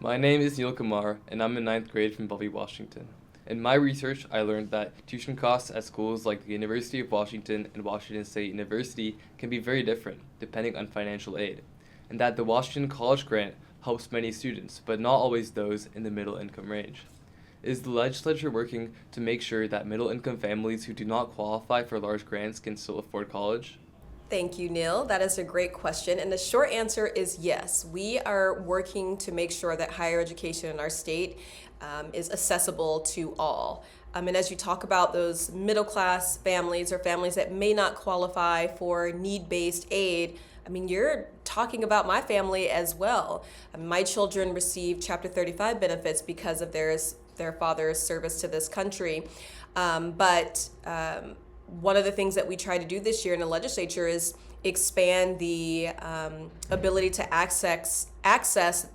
My name is Neil Kumar, and I'm in ninth grade from Bellevue, Washington. In my research, I learned that tuition costs at schools like the University of Washington and Washington State University can be very different, depending on financial aid, and that the Washington College Grant helps many students, but not always those in the middle income range. Is the legislature working to make sure that middle income families who do not qualify for large grants can still afford college? Thank you, Neil. That is a great question. And the short answer is yes. We are working to make sure that higher education in our state is accessible to all. And as you talk about those middle class families or families that may not qualify for need-based aid, I mean, you're talking about my family as well. My children receive Chapter 35 benefits because of their father's service to this country. But one of the things that we try to do this year in the legislature is expand the ability to access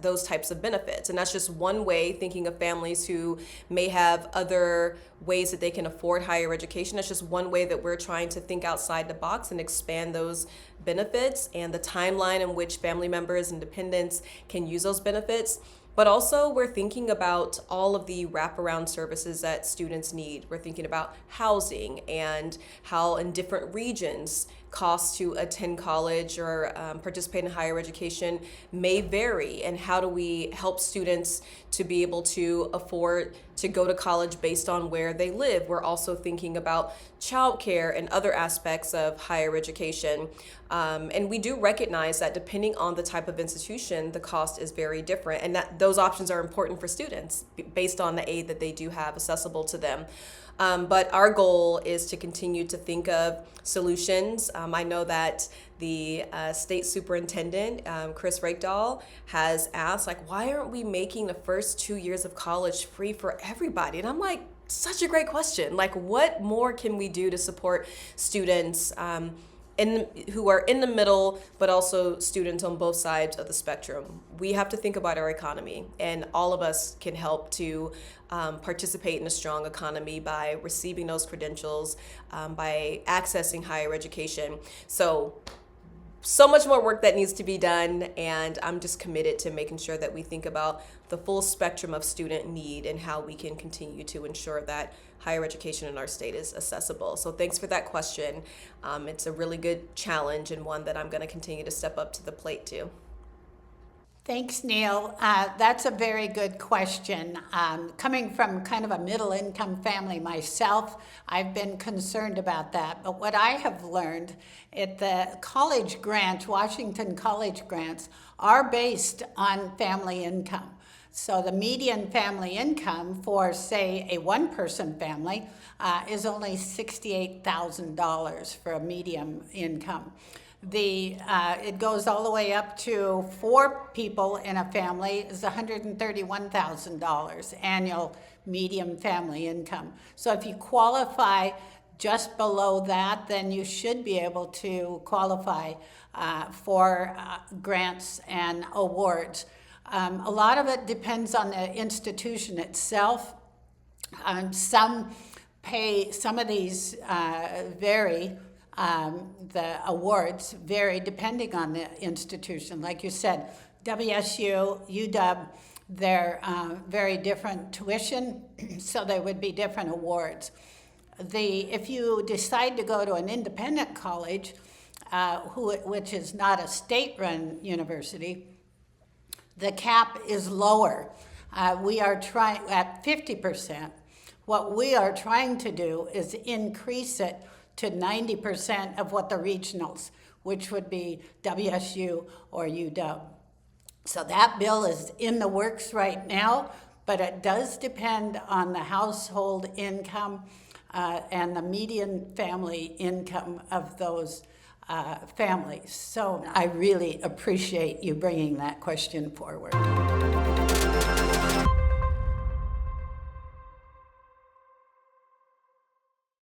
those types of benefits. And that's just one way, thinking of families who may have other ways that they can afford higher education. That's just one way that we're trying to think outside the box and expand those benefits and the timeline in which family members and dependents can use those benefits. But also, we're thinking about all of the wraparound services that students need. We're thinking about housing and how in different regions costs to attend college or participate in higher education may vary, and how do we help students to be able to afford to go to college based on where they live. We're also thinking about childcare and other aspects of higher education. And we do recognize that depending on the type of institution, the cost is very different, and that those options are important for students based on the aid that they do have accessible to them. But our goal is to continue to think of solutions. I know that the state superintendent, Chris Rakedahl, has asked, like, why aren't we making the first 2 years of college free for everybody? And I'm like, such a great question. Like, what more can we do to support students who are in the middle, but also students on both sides of the spectrum? We have to think about our economy, and all of us can help to participate in a strong economy by receiving those credentials, by accessing higher education. So much more work that needs to be done, and I'm just committed to making sure that we think about the full spectrum of student need and how we can continue to ensure that higher education in our state is accessible. So thanks for that question. It's a really good challenge, and one that I'm going to continue to step up to the plate to. Thanks, Neil. That's a very good question. Coming from kind of a middle-income family myself, I've been concerned about that. But what I have learned at the college grants, Washington college grants, are based on family income. So the median family income for, say, a one-person family is only $68,000 for a median income. It goes all the way up to 4 people in a family is $131,000 annual median family income. So if you qualify just below that, then you should be able to qualify for grants and awards. A lot of it depends on the institution itself. Some of these vary. The awards vary depending on the institution. Like you said, WSU, UW, they're very different tuition, so there would be different awards. If you decide to go to an independent college, which is not a state-run university, the cap is lower. We are trying at 50%. What we are trying to do is increase it to 90% of what the regionals, which would be WSU or UW. So that bill is in the works right now, but it does depend on the household income and the median family income of those families. So I really appreciate you bringing that question forward.